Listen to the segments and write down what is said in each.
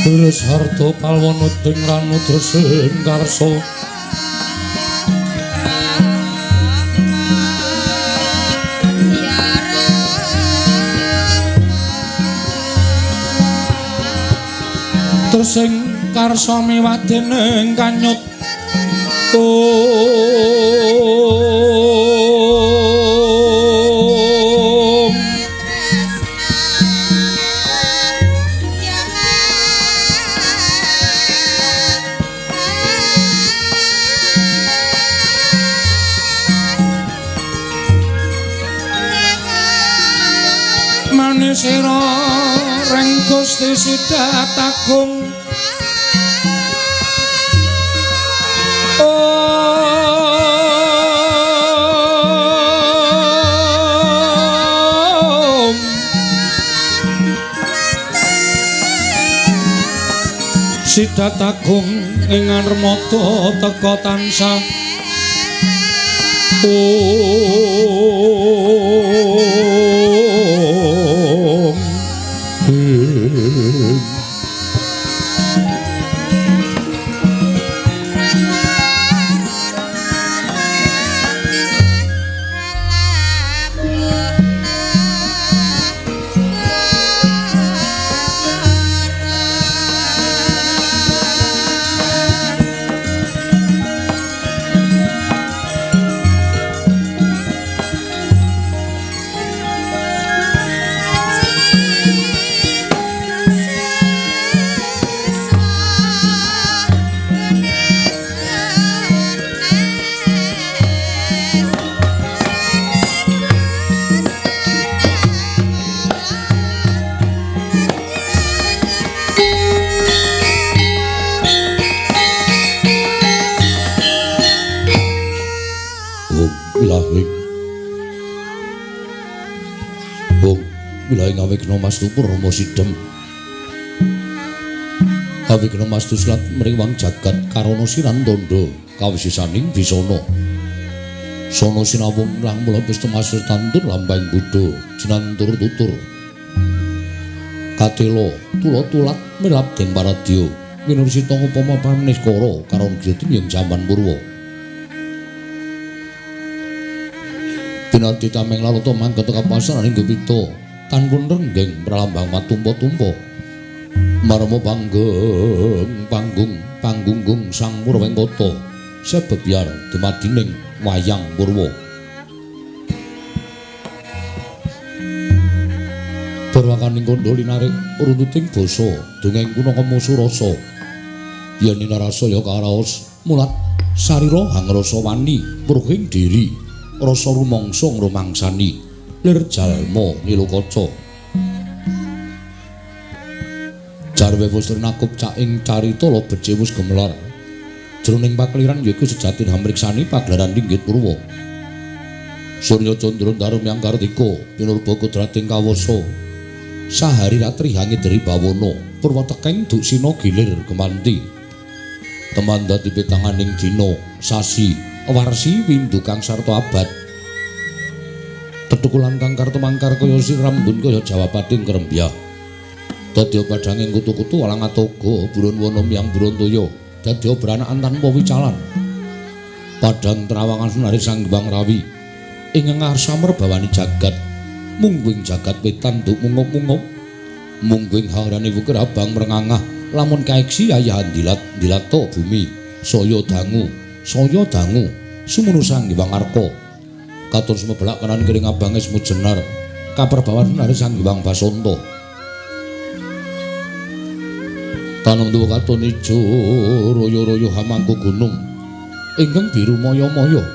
Terus harta palwana ting ranu dresing karsa dresing karsa miwah dening kanyut Sira reng Gusti Sidat Agung Sidat Agung ing ngarmata teka tansah Mastu Purma Sidhem Awigna Mastu Slat mriwang jagat karana sirandanda kawisisaning bisana sono sinawung lang mula pesta masir tantur lambang Buddha jinantur tutur katela tula-tulat mirap deng paradya winursita upama pramneskara karon griyati ing jaman purwa pinanti tameng lalata mangkat kapasaran ing Gupita tanpun renggeng pralambang matumpa-tumpa marma panggung sang Purwengkata sebebyar dumadining wayang Purwa Purwakaning kandha linarik runtuting basa dongeng kuna kamusurasa yen narasa ya karaos mulat sarira hangrasa wani purhing diri rasa rumangsa ngrumangsani lir jalma ngilukaca jarwe wusri nakup caing carita la becik wis gemelar jroning pakliran yaiku sejati hamriksani pagelaran linggit Purwa Surya Candra Darum yang Kartika pinurba kudrating kawasa sahari ratri hangidri bawana Purwa tekeng duksina gilir gemanti teman dadi petanganing dina sasi warsi windu kang sarta abad tetukulan kang kartu mangkar kaya sirambun kaya jawapating krembyah dadya padhanging kutu-kutu alang atoga burun wana miyang Burontaya dadya branakan tanpa wicalan padhang trawangan sunari Sang Hyang Rawi ingkang ngarsamar bawani jagat mungguing jagat wetan nduk mungup-mungup mungguing haurane wukir abang mrengangah lamun kaeksi ayahan dilato bumi saya dangu sumunu Sang Hyang Arka katon semebelak kanan kering abange semut jenar kaperbawan nari Sang Hyang Basanta tanam tuwa katon ijo royo-royo hamangku gunung ingkang biru moyo-moyo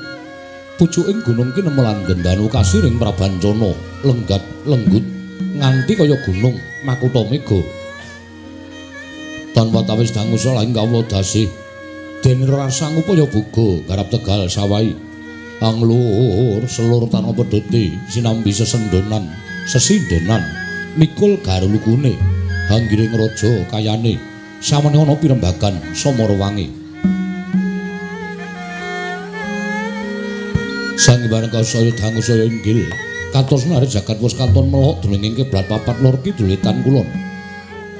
pucuking gunung ki nemelan gendanu kasiring prabancana lenggat lenggut nganti kaya gunung Makutha Mega tanpa tawis dangu salaing kawedasih dene rasang upaya buga garap tegal sawai anglur selur tanah pedhete sinambi sesendonan sesindenan mikul garulukune hanggiring raja kayane samene ana pirembagan samara wangi sang bareng kasaya dangu saya inggil katos nare jagat wis katon melok dening kiblat papat lor kidul etan kulon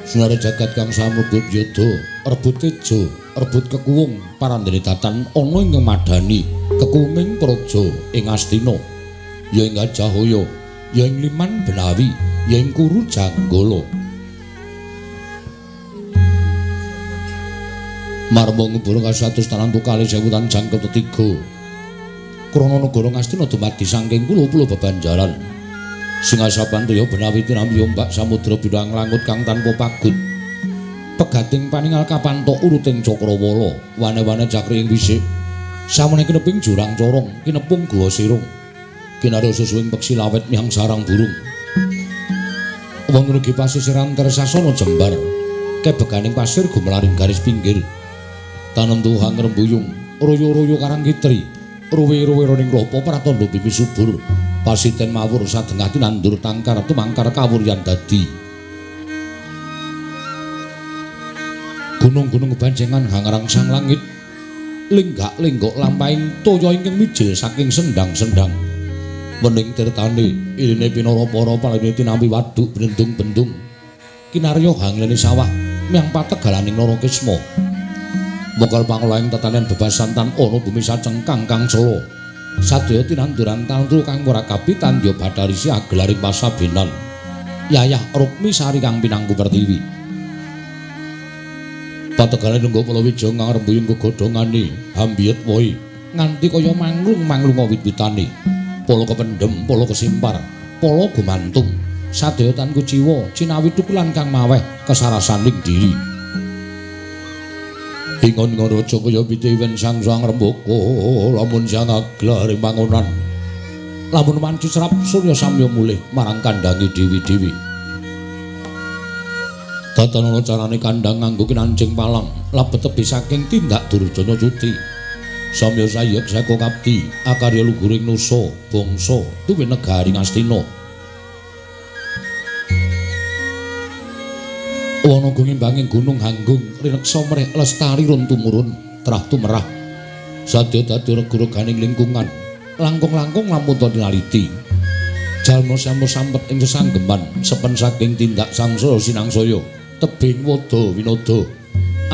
sunare jagat kang samudut yudha rebut tejo rebut kekuwung parandene tatan ana ing madani kekuwunging praja ing Astina ya ing Gajahaya ya ing Liman Benawi ya ing Kuru Janggala marma ngubur kasatus tanantu kali sewutan jangkep tetiga krana negara Astina dumadi saking pulo-pulo bebanjaran Singasapantaya Benawi tinampi ombak samudra bidang langut kang tanpa pagut pegating paningal kapantok uruting Cakrawala wane-wane cakri ing wisik samene kineping jurang corong kinepung guwa sirung kinarya susuing peksi lawet mihang sarang burung wonten ugi pasisiran Tresasana jembar kebeganing pasir gumelaring garis pinggir tanem tuhan rembuyung royo-royo karang kitri ruwe-ruwe roning klopo pratandha bimi subur pasiten mawur sadengah tinandur tangkar tumangkar kawuryan dadi gunung-gunung kebanjengan hangrang sang langit linggak-linggok lampahing toya ingkang mijil saking sendang-sendang. Mening tirtane irine pinara para palene tinampi waduk bendung-bendung. Kinarya hanglene sawah miang pategalaning Narakisma. Mongkal pangolaing tetanen bebasan tan ana bumi sacengkang kang cela. Sadaya tinanduran tantu kang ora kapitan ya Badarisi agelaring pasabenan. Yayah Rukmi Sari kang pinangku pertiwi. Pategale nunggu Palawija kang rembuyung gegodhongane hambiyet woi nganti kaya manglung-manglunga wit-witane. Pala kependhem, pala kesimpar, pala gumantung. Sadaya tan kuciwa cinawi tukulan kang maweh kesarasaning diri. Ingon raja kaya pitiwen sang rembaka lamun sang aglaring pangonan. Lamun manci serap surya samya mulih marang kandange dewi-dewi. Tatanan carane kandhang nganggo kinancing palang labet tebih saking tindak Durjana Cuti. Samya sayek saka kapti akarya luguring nusa bangsa tuwi negari Ngastina. Wana gunging gunung Hanggung rineksa mrih lestari run tumurun trah tumerah. Sadya dadi rega-reganing lingkungan. Langkung-langkung lampun to tinaliti. Jalma sampun sampet ing sesanggeman sepen saking tindak sangsaya sinangsaya tebing wada winada.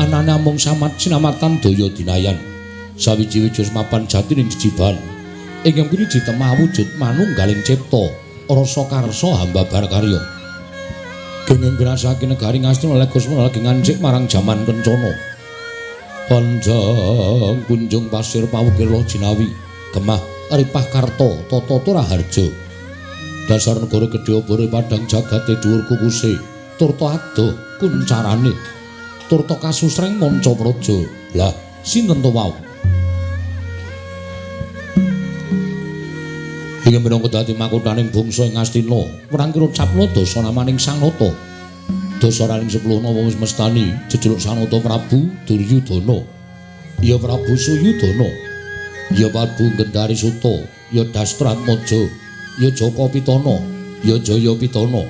Anane amung samat sinamatan daya dinayan. Sawiji-wiji mapan jati ning jejiban. Ingkang piniji temah wujud manunggaling cipta rasa karsa hamba barkarya. Kenging grasake negari Ngastina legus lagi ngancik marang jaman kencana. Panjang kunjung pasir pawukila jinawi gemah Ripah Karta Tata Turaharja. Dasar negara gedhe obore padang jagate dhuwur kukuse turta adoh kuncarane turta kasusreng manca praja. Lah sinten to wau? Ingkang minangka dadi makuthaning bangsa ing Ngastina prangkira capna dasa namaning Sang Nata. Dasaraning 10 nama wis mestani jejuluk Sanata Prabu Duryudana. Ya Prabu Suyudana. Ya Prabu Gendari Suta, ya Dastratmaja, ya Jaka Pitana, ya Jaya Pitana,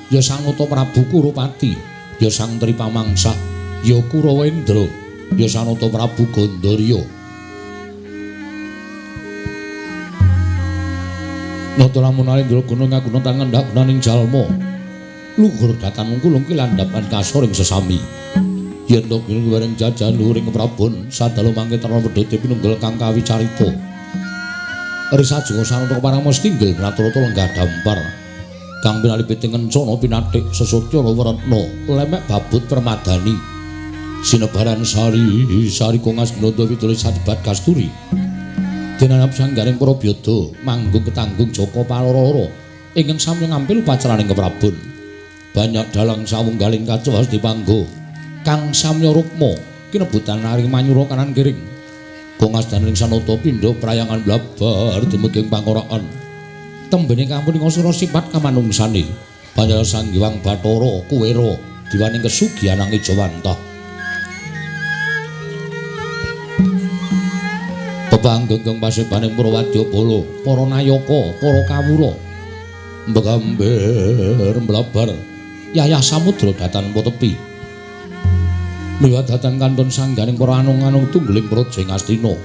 ya Sanata Prabu Kurupati, ya Sang Tripamangsah, ya Kurawendra, ya Sanata Prabu Gandarya. Nata lamun alendra gunung ngaguna tangan ndak gunaning jalma. Luhur datan mungkulung kilandapan kasoring sesami. Yen to bareng jajan luhuring Prabon sadalu mangke terna wedhete pinunggal kang kawicarita. Risajeng sanata parang mestinggil rata-rata lenggah dampar. Kang pinalipiting kencana pinathik sesotya Rawaratna lemek babut permadani. Sinebaran sari kongas nanda witulis sadebat kasturi. Dinanap sanggaring para byada manggung ketanggung Jaka Paloro ingkang sami ngampil upacaraning keprabon. Banyak dalang sawunggaling kacawas dipanggo Kang Samya Rukma kinebutan naring manyura kanan kiring. Kongas daning sanata pindha prayangan blabar dumeging pangoraan. Tembene kampun ngasura sifat kamanungsane. Panjala Sang Hyang Bathara Kuwera diwaning kesugihanang Ijawantah. Pepanggenggeng pasebaning para wadyabala, para nayaka, para kawura. Mbegamber blabar yayah samudra datan tepi. Miwat datan kantun sangganing para anung-anung tungguling praja Ngastina.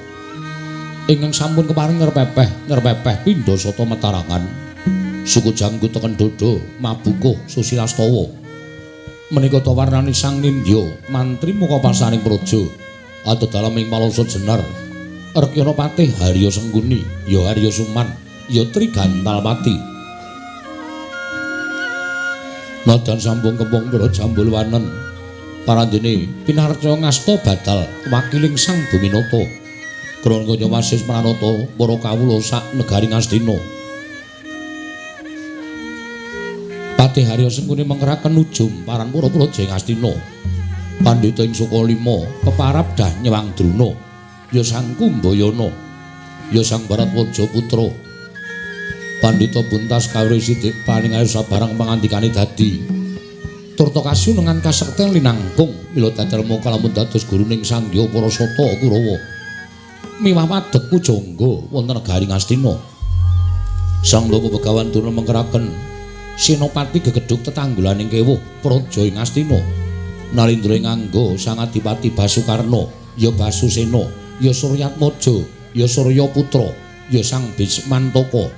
Ingkang sampun keparing ngerpepeh pindha sata matarangan. Suku janggut teken dodo mabukuh Susilastawa. Menika ta warnane Sang Nindya mantri muka pasaning praja. Adedalaming palosot jenar Rekyana Patih Harya Sengguni, ya Harya Suman, ya Trigantalpati. Nadan sampung kempung pira jambul wanen. Parandene pinarca ngasta batal wakiling Sang Buminata. Krana kaya wasis pranata para kawula sak negari Ngastina. Patih Harya Sengguni mengkeraken ujum paran para praja Ngastina. Pandhita ing Sukalima peparab dah nyewang Druna. Ya Sang Kumbayana, ya Sang Baratwaja putra. Pandhita buntas kawruh sithik paningayu sabarang pangandikane dadi turta kasunengan kasekten linangkung mila dadelmu kalamun dados guruning Sangya Parasata Kurawa. Miwah wadheg pujangga wonten negari Ngastina. Sang Lama Begawan Durna mengkeraken senopati gegedhuk tetanggulaning kewuh praja Ngastina. Nalindra nganggo Sang Adipati Basukarna, ya Basusena, ya Suryatmaja, ya Suryaputra, ya Sang Bismantaka.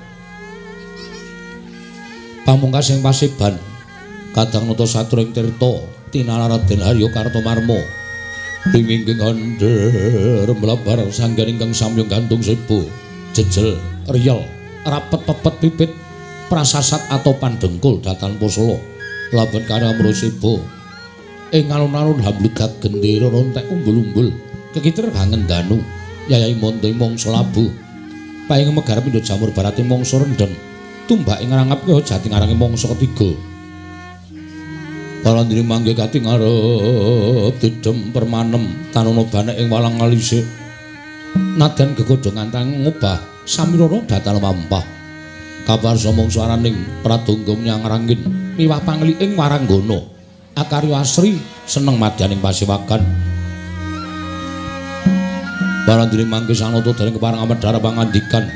Pamungkas ing Paseban kadang nata satring tirta tinalar Raden Harya Kartomarma ingkang andher mlabar sanggan ingkang samya gantung sebo jejel riyel rapet pepet pipit prasasat atau pandengkul datan pusala laban karya mroseba ing alun-alun hambludak gendera rontek umbul-umbul kekiter kangen danu yayai monte mangsa labuh paing megar pindha jamur barate mangsa rendheng tumbak ing ngrangap kaya jati ngarange mangsa ketiga Palandri mangke kati ngarep didem permanem tanana banek ing walang alisik nadan gegodhongan tang ngobah samirara datan mampah kabar somong swaraning pradangga nyang miwah pangliking waranggana akarya asri seneng madyaning pasewakan Palandri mangke sanata dereng kepareng amedhar pangandikan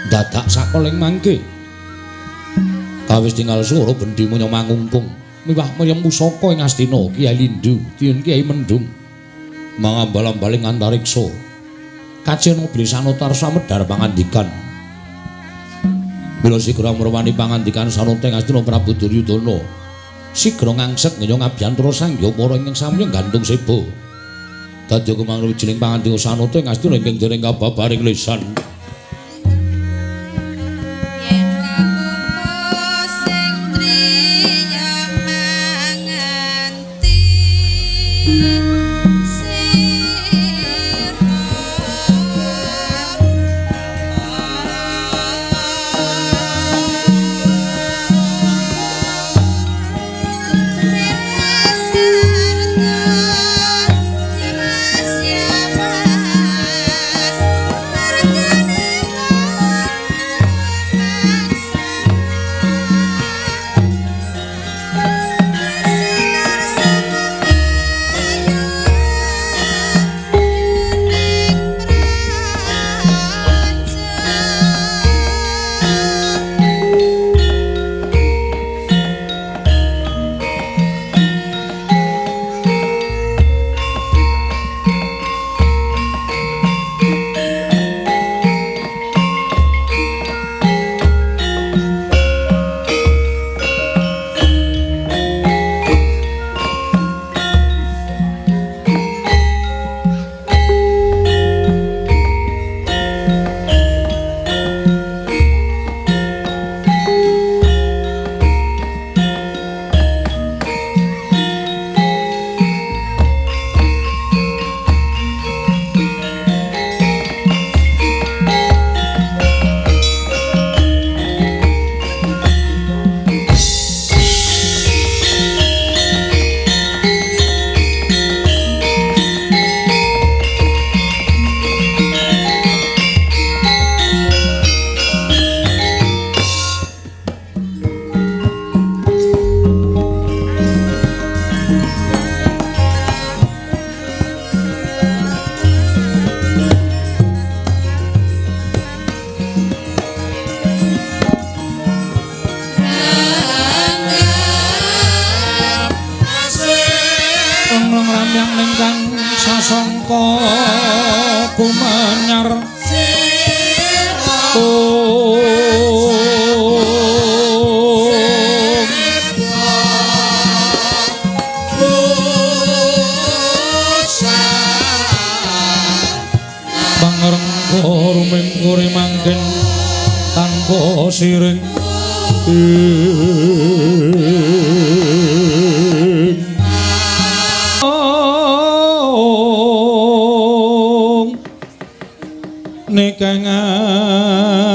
dadak sakoling mangke kawis tinggal swara bendi munya mangungkung miwah mayem pusaka ing Astina Kyai Lindu Tiyun Kyai Mendung mangambal-ambaling antariksa kajen mobil sanotarsa medhar pangandikan mila sigra mrewani pangandikan sanunting Astina Prabu Duryudana sigra ngangsek ngenya ngabiyantara sangya para ingkang samya gantung seba dadi kumangru wijining pangandika sanunting Astina ingkang dereng kababaring lisan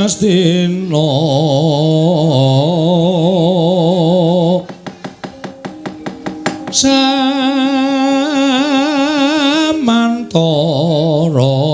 Astina